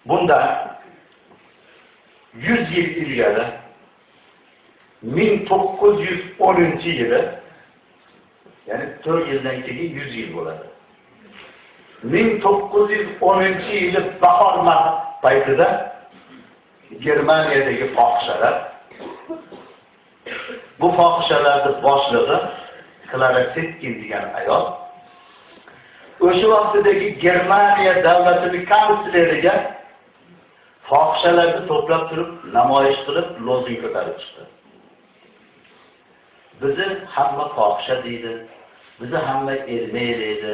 Bundan 100 yil ilgari 1910-yili, ya'ni 4 yildan keyin 100 yil bo'ladi. 1910-yili bahor paytida Germaniyadagi fohishalar, bu fohishalarning boshlig'i Klara Zetkin degan ayol o'sha vaqtdagi Germaniya davlatining kansleriga fohishalarni to'plab turib, namoyish qilib, lozing ko'tarib chiqdi. Bizni hamma fohisha deydi, bizni hamma ermaydi.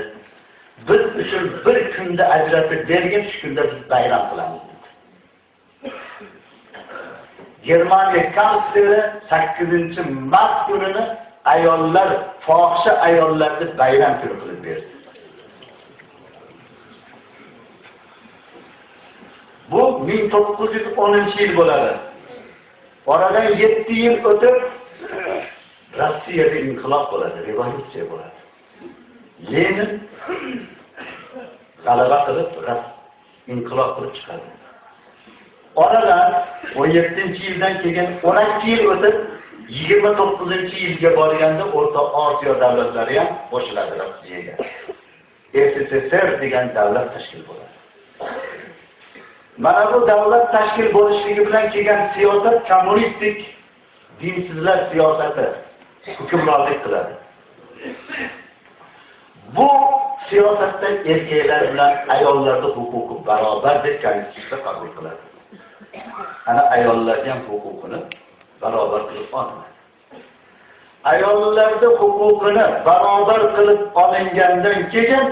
Biz uchun bir kunda ajratib bergan, shu kunda biz bayram qilamiz dedi. Germaniya kansleri 8-mart kunini ayollar, fohisha ayollarni bayram kuni qilib berdi. Bu 1910-yil bo'ladi. Oradan 7 yil o'tib Rossiyada inqilob bo'ladi, revolyutsiya bo'ladi. Lenin g'alaba qilib, inqilob qilib chiqadi. Oradan 17-yildan keyin 12 yil o'tib 29-yilga borganda O'rta Osiyo davlatlari ham qo'shiladi Rossiyaga. SSSR degan davlat tashkil bo'ladi. Mana bu davlat tashkil bo'lishligi bilan kelgan siyosat kommunistik, dinsizlar siyosati hukmronlik qiladi. Bu siyosatda erkaklar bilan ayollarning huquqi barobar deb konstitutsiya qabul qiladi. Ana ayollarning ham huquqini barobar qilib olinadi. Ayollarning huquqini barobar qilib olingandan keyin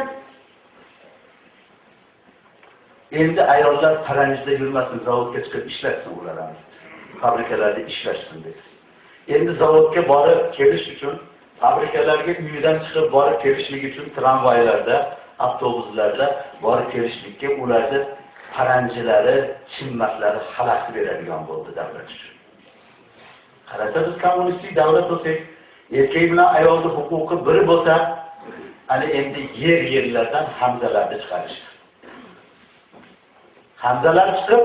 endi ayollar paranjida yurmasin, zavodga chiqib ishlatsin ularni. Fabrikalarda ishlashsin dedi. Endi zavodga borib kelish uchun, fabrikalarga uyidan chiqib borib kelishlik uchun tramvaylarda, avtobuslarda borib kelishlikka ularni paranjilari, chimmatlari xalaqit beradigan bo'ldi davlat uchun. Qarasa biz kommunistik davlat bo'lsak, erkak bilan ayolning huquqi biri bo'lsa, ana endi yerlardan hamzalarni chiqarishdi. Hamzalar chiqib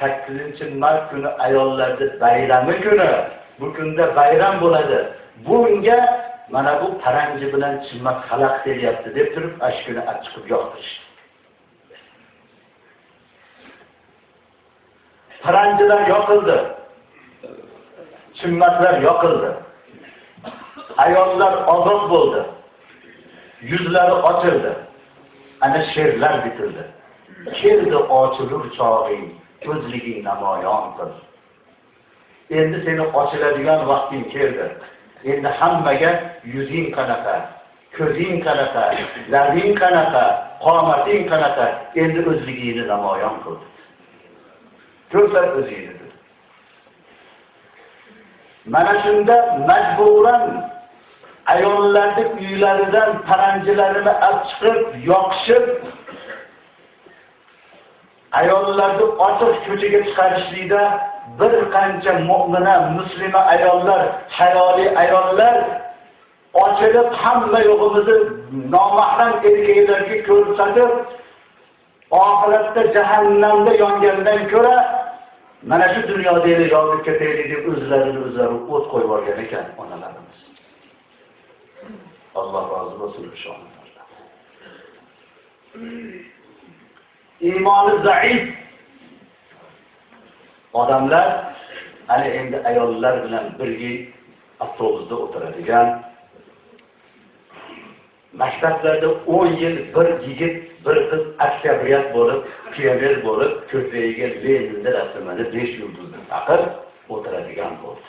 8-mart kuni ayollarning bayrami kuni, bu kunda bayram bo'ladi. Bunga mana bu paranji bilan chimmat xalaq kelyapti deb turib, ash kuni chiqib yoqtirishdi. Paranjilar yoqildi. Chimmatlar yoqildi. Ayollar ozod bo'ldi. Yuzlari ochildi. Ana she'rlar bitildi. Keldi ochilur chog'ing, ko'zliging namoyon qil. Endi seni ochiladigan vaqting keldi. Endi hammaga yuzing qanaqa, ko'zing qanaqa, labing qanaqa, qomating qanaqa, endi o'zligingni namoyon qil. Ko'rsat o'zingni. Mana shunda majburan ayollarning uylaridan paranjilarini olib chiqib, yoqishib, ayollarni ochiq ko'chaga chiqarishlikda bir qancha mu'mina, muslima ayollar, hayoli ayollar ochilib hamma yo'g'imizni nomahram erkaklarga ko'rsatib, oxiratda jahannamda yongandan ko'ra mana shu dunyoda yonib ketaylik deb o'zlarini o't qo'yib olgan ekan onalarimiz. Alloh rozi bo'lsin inshaalloh. İmanı zaif odamlar ana endi ayollar bilan birga avtobusda o'tiradigan, maktablarda 10 yil bir yigit, bir qiz aksiyabiyat bo'lib, pioner bo'lib, ko'kragiga Leninning rasmini 5 yulduzli taqib o'tiradigan bo'ldi.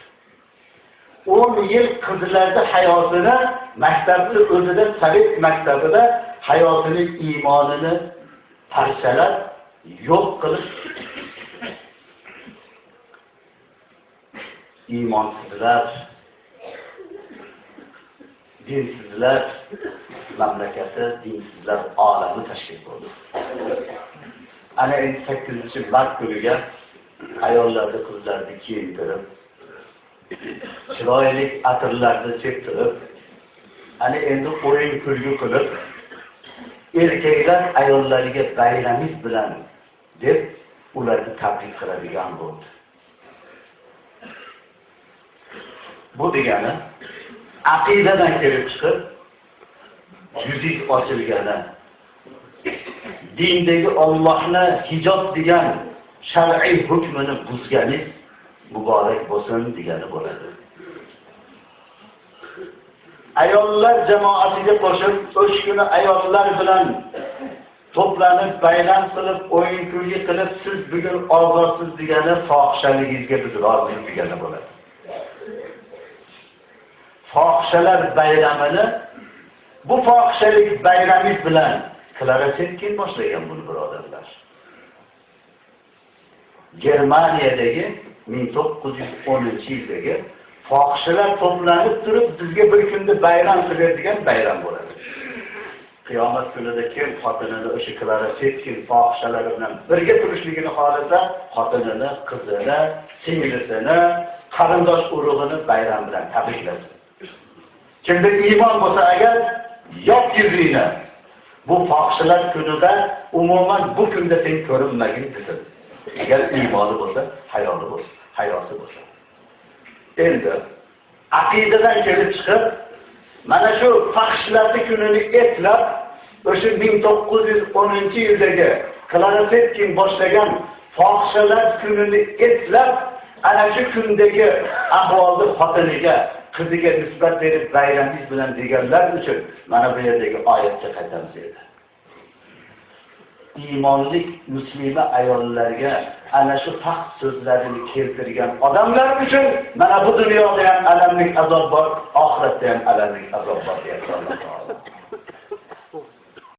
10 yil qizlarning hayotini maktabda o'zida, Sovet maktabida hayotining iymonini parchalar yo'q qilib, iymonsizlar, dinsizlar mamlakati, dinsizlar olami tashkil bo'ldi. Ana endi 8-mart kuniga ayollarni, qizlarni kiyintirib, chiroyli atirlarni septirib, ana endi o'yin kulgu qilib, erkaklar ayollariga bayramingiz bilan deb ularni tabrik qiladigan bo'ldi. Bu degani aqidadan kelib chiqib yuzik ochilgani, dindagi Allohni hijob degan shar'iy hukmini buzgani muborak bo'lsin degani bo'ladi. Ayollar jamoatiga qo'shib, o'sha kuni ayollar bilan to'planib, bayram qilib, o'yin-kulgi qilib, siz bugun ozodsiz degani fohishaligingizga biz rozilik degani bo'ladi. Fohishalar bayramini bu fohishalik bayramingiz bilan Clara Zetkin boshlagan bunu birodarlar. Germaniyadagi 1910-yildagi fohishalar to'planib turib bizga bir kunda bayram qiladigan bayram bo'ladi. Qiyomat kunida kim xotinini o'sha Clara Zetkin fohishalar bilan birga turishligini xohlasa, xotinini, qizini, singlisini, qarindosh urug'ini bayram bilan tabriklasin. Kimda iymon bo'lsa agar yop yuzingni bu fohishalar kunida umuman bu kunda sen ko'rinmagin desin. Agar iymoni bo'lsa, hayosi bo'lsa. Endi aqidadan kelib chiqib, mana shu fohishalarning kunini eslab, o'sha 1910-yildagi Clara Zetkin boshlagan fohishalar kunini eslab, ana shu kundagi ahvolni xotiniga, qiziga nisbat berib bayramingiz bilan deganlar uchun mana bu yerdagi oyatga qaytamiz edi. Iymonli muslima ayollarga ana shu haq so'zlarini keltirgan odamlar uchun mana bu dunyoda ham alamli azob bor, oxiratda ham alamli azob bor deyapti Alloh taolo.